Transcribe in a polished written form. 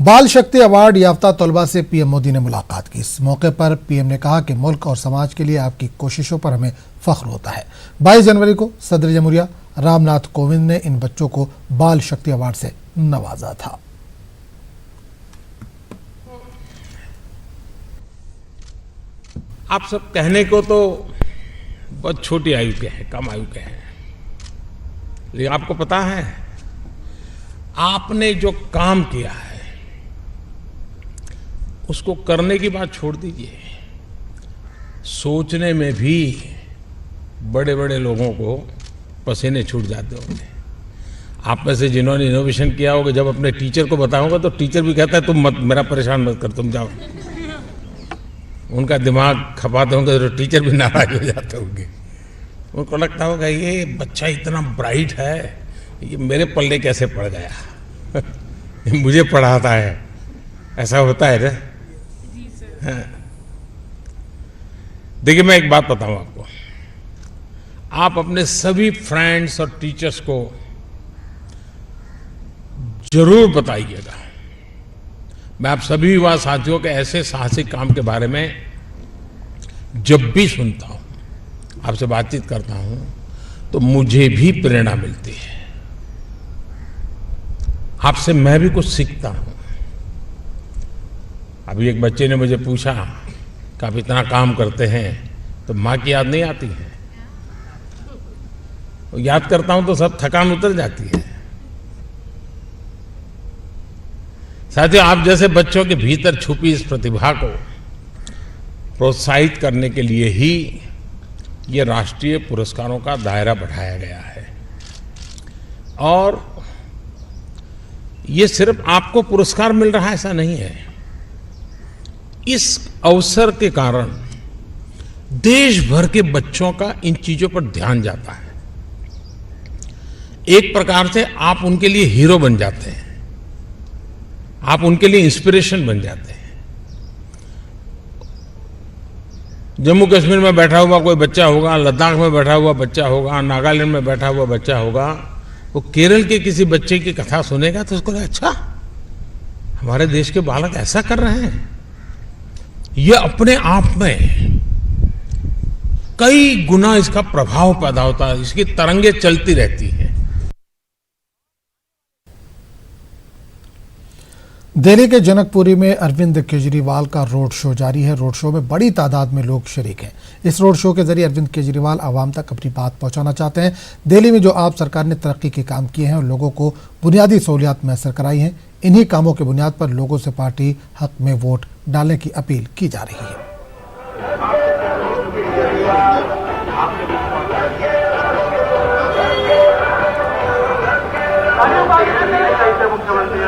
बाल शक्ति अवार्ड याफ्ता तलबा से पीएम मोदी ने मुलाकात की। इस मौके पर पीएम ने कहा कि मुल्क और समाज के लिए आपकी कोशिशों पर हमें फख्र होता है। 22 जनवरी को सदर जमहूरिया रामनाथ कोविंद ने इन बच्चों को बाल शक्ति अवार्ड से नवाजा था। आप सब कहने को तो बहुत छोटी आयु के हैं, कम आयु के हैं, लेकिन आपको पता है आपने जो काम किया है उसको करने की बात छोड़ दीजिए, सोचने में भी बड़े बड़े लोगों को पसीने छूट जाते होंगे। आप में से जिन्होंने इनोवेशन किया होगा, जब अपने टीचर को बताऊंगा तो टीचर भी कहता है तुम मत, मेरा परेशान मत कर, तुम जाओ। उनका दिमाग खपाते होंगे तो टीचर भी नाराज हो जाते होंगे। उनको लगता होगा ये बच्चा इतना ब्राइट है, ये मेरे पल्ले कैसे पड़ गया मुझे पढ़ाता है, ऐसा होता है ना। हाँ। देखिए मैं एक बात बताऊं आपको, आप अपने सभी फ्रेंड्स और टीचर्स को जरूर बताइएगा। मैं आप सभी युवा साथियों के ऐसे साहसिक काम के बारे में जब भी सुनता हूं, आपसे बातचीत करता हूं, तो मुझे भी प्रेरणा मिलती है। आपसे मैं भी कुछ सीखता हूं। अभी एक बच्चे ने मुझे पूछा कि आप इतना काम करते हैं तो माँ की याद नहीं आती है? याद करता हूं तो सब थकान उतर जाती है। साथियों, आप जैसे बच्चों के भीतर छुपी इस प्रतिभा को प्रोत्साहित करने के लिए ही ये राष्ट्रीय पुरस्कारों का दायरा बढ़ाया गया है। और ये सिर्फ आपको पुरस्कार मिल रहा है ऐसा नहीं है, इस अवसर के कारण देश भर के बच्चों का इन चीजों पर ध्यान जाता है। एक प्रकार से आप उनके लिए हीरो बन जाते हैं, आप उनके लिए इंस्पिरेशन बन जाते हैं। जम्मू कश्मीर में बैठा हुआ कोई बच्चा होगा, लद्दाख में बैठा हुआ बच्चा होगा, नागालैंड में बैठा हुआ बच्चा होगा, वो केरल के किसी बच्चे की कथा सुनेगा तो उसको अच्छा हमारे देश के बालक ऐसा कर रहे हैं। ये अपने आप में कई गुना इसका प्रभाव पैदा होता है, इसकी तरंगे चलती रहती हैं। दिल्ली के जनकपुरी में अरविंद केजरीवाल का रोड शो जारी है। रोड शो में बड़ी तादाद में लोग शरीक हैं। इस रोड शो के जरिए अरविंद केजरीवाल आवाम तक अपनी बात पहुंचाना चाहते हैं। दिल्ली में जो आप सरकार ने तरक्की के काम किए हैं और लोगों को बुनियादी सहूलियात मैसर कराई हैं, इन्हीं कामों के बुनियाद पर लोगों से पार्टी हक में वोट डालने की अपील की जा रही है। मुख्यमंत्री